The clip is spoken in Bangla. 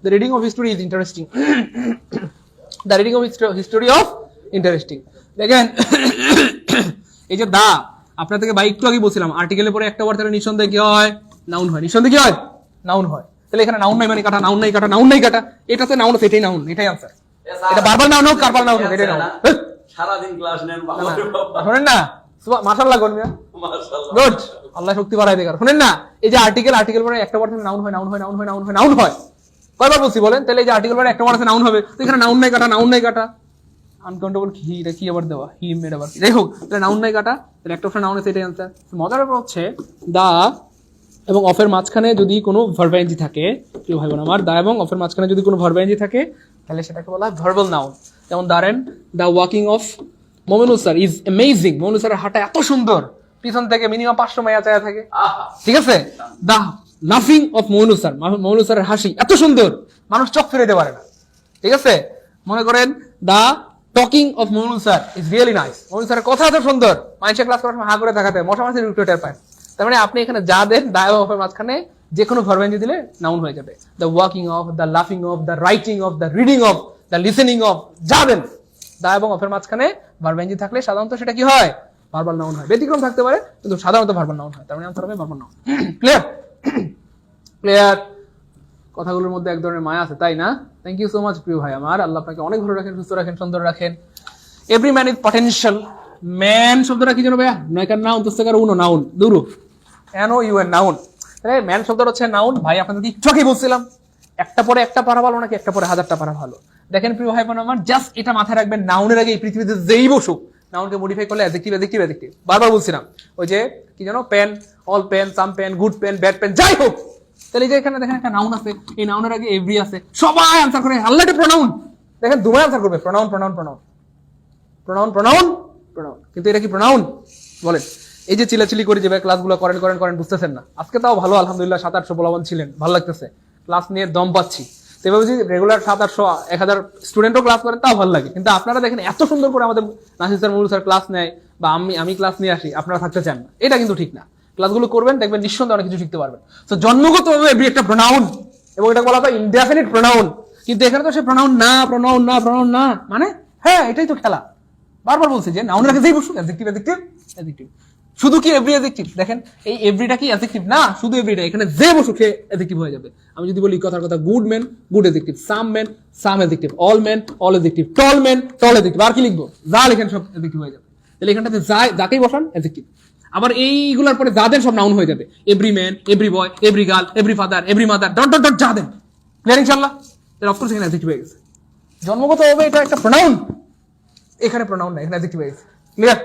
The reading of history is interesting. The reading of history of interesting. দেখেন এই যে দা, আপনার থেকে একটু আগে বলছিলাম আর্টিকেলের পরে একটা ওয়ার্ড তাহলে নিঃসন্দেহে কি হয়? নাউন হয়। নিঃসন্দেহে কি হয়? নাউন হয়। তাহলে এখানে নাউন নাই মানে কাটা, নাউন নাই কাটা, নাউন নাই কাটা, এটাতে নাউন আছে, এটাই নাউন, এটাই আনসার। এটা বারবার নাউন হোক, কারবার নাউন হোক, এটাই নাউন। সারাদিন ক্লাস নেন শোনেন না, মাশাআল্লাহ করবে, মাশাআল্লাহ, গুড, আল্লাহ শক্তি বাড়ায় দেখার। শুনেন না, এই যে আর্টিকেল পরে একটা ওয়ার্ড নাউন হয়, নাউন হয়, নাউন হয়, নাউন হয়, নাউন হয়, কয়বার বলছি বলেন? তাহলে এই যে আর্টিকেল পরে একটা ওয়ার্ড আছে নাউন হবে, তো এখানে নাউন নাই কাটা, নাউন নাই কাটা, আনকাউন্টেবল কি, এটা কি আবার দেওয়া, হি মেড আবার, যাই হোক, তাহলে নাউন নাই কাটা, তাহলে একটা অপশন নাউন আছে, এটাই আনসার। মজার ব্যাপার হচ্ছে দা এবং অফের মাঝখানে যদি কোনো ভার্ব আইএনজি থাকে, প্রিয় ভাই বোন আমার, দা এবং অফের মাঝখানে যদি কোনো ভার্ব আইএনজি থাকে তাহলে সেটাকে বলা হয় ভার্বাল নাউন। যেমন ধরেন the walking of Mominul sir is amazing. Mominul স্যারের হাঁটা এত সুন্দর, পিছন থেকে মিনিমাম 500 মাইয়া চায়া থাকে, ঠিক আছে? দা লাফিং অফ মোমিনুল স্যার, মোমিনুল স্যারের হাসি এত সুন্দর মানুষ চোখ ফিরে দিতে পারে না, ঠিক আছে? মনে করেন the talking of Mominul sir is really nice. Mominul স্যারের কথা এত সুন্দর, মানুষের ক্লাস করার সময় হা করে দেখাতে মশা মাছি রিক্রুটার পায়। তার মানে আপনি এখানে যা দেন দা এবং অফের মাঝখানে যে কোনো ভার্ব আইএনজি দিলে নাউন হয়ে যাবে। দ্য ওয়াকিং অফ, দ্য লাফিং of, the writing of, the reading of, the listening of, যা দেন দা এবং অফের মাঝখানে ভার্ব আইএনজি থাকলে সাধারণত সেটা কি হয়? ভার্বাল নাউন হয়। ব্যতিক্রম থাকতে পারে কিন্তু সাধারণত ভার্বাল নাউন হয়। তার মানে আনসার হবে ভার্বাল নাউন। ক্লিয়ার? ক্লিয়ার? কথাগুলোর মধ্যে এক ধরনের মায়া আছে, তাই না? থ্যাংক ইউ সো মাচ প্রিয় ভাই আমার, আল্লাহ আপনাকে অনেক ভালো রাখেন, সুস্থ রাখেন, সুন্দর রাখেন। Every man is potential. Man শব্দটা কি জানো ভাইয়া? নয়কার নাউন, দস্তকার উনো, নাউন দুরু, এনো ইউ এন, নাউন। ম্যান শব্দটা হচ্ছে নাউন। ভাই আপনাদের একটু আগে বলছিলাম একটা পরে একটা পারা ভালো নাকি একটা পরে 1000টা পারা ভালো? দেখেন প্রিয় ভাই বোন আমার, জাস্ট এটা মাথায় রাখবেন, নাউনের আগে এই পৃথিবীতে যেই বসুক নাউনকে মডিফাই করলে অ্যাডজেক্টিভ, অ্যাডজেক্টিভ, অ্যাডজেক্টিভ। বারবার বলছিলাম ওই যে কি জানো, pen, all pen, some pen, good pen, bad pen, যাই হোক, তাহলে এই যে এখানে দেখেন একটা নাউন আছে, এই নাউনের আগে এভরি আছে, সবাই আনসার করে আল্লাহ এটা প্রোনাউন। দেখেন দুবার আনসার করবে pronoun, pronoun, pronoun, pronoun, pronoun, pronoun. কিন্তু এটা কি প্রোনাউন? বলেন। এই যে চিলাচিলি করে যে ক্লাসগুলো করেন করেন করেন, বুঝতেছেন না। আজকে তাও ভালো, আলহামদুলিল্লাহ 700-800 বলবান ছিলেন, ভালো লাগতেছে, ক্লাস নিয়ে দম পাচ্ছি। তো এভাবে যদি রেগুলার 700-800-1000 স্টুডেন্টও ক্লাস করেন তাও ভালো লাগে। কিন্তু আপনারা দেখেন এত সুন্দর করে আমাদের নাসির স্যার, মুরুল স্যার ক্লাস নেয়, বা আমি ক্লাস নিয়ে আসি, আপনারা থাকতে চান না, এটা কিন্তু ঠিক না। ক্লাসগুলো করবেন, দেখবেন নিঃসন্দেহে অনেক কিছু শিখতে পারবেন। তো জন্মগতভাবে এভরি একটা প্রোনাউন, এবং এটা বলা হয় ইনডেফিনিট প্রোনাউন। কিন্তু এখানে তো সে প্রোনাউন না, প্রোনাউন না, প্রোনাউন না, মানে হ্যাঁ এটাই তো খেলা। বারবার বলছি যে নাউনের আগে যেই বসুক অ্যাডজেক্টিভ, অ্যাডজেক্টিভ, অ্যাডজেক্টিভ। শুধু কি এভরি অ্যাডজেক্টিভ? দেখেন এই এভরিটা কি অ্যাডজেক্টিভ না, শুধু এভরিটা, এখানে যে বসুক সে অ্যাডজেক্টিভ হয়ে যাবে। আমি যদি বলি কথার কথা, good man, good adjective, some man, some adjective, all man, all adjective, tall man, tall adjective, আর কি লিখবো? যা লিখেন সব অ্যাডজেক্টিভ হয়ে যাবে। তাহলে এখানটাতে যাকেই বসান অ্যাডজেক্টিভ। আবার এইগুলোর পরে যা দেন সব নাউন হয়ে যাবে। এভরি ম্যান, এভরি বয়, every girl, every father, every mother, dot dot dot, যা দেন। ক্লিয়ার ইনশাআল্লাহ? তাহলে অফকোর্স এখানে অ্যাডজেক্টিভ হয়ে গেছে। জন্মগতভাবে এটা একটা প্রোনাউন, এখানে প্রোনাউন না, এখানে অ্যাডজেক্টিভ হয়ে গেছে। ক্লিয়ার?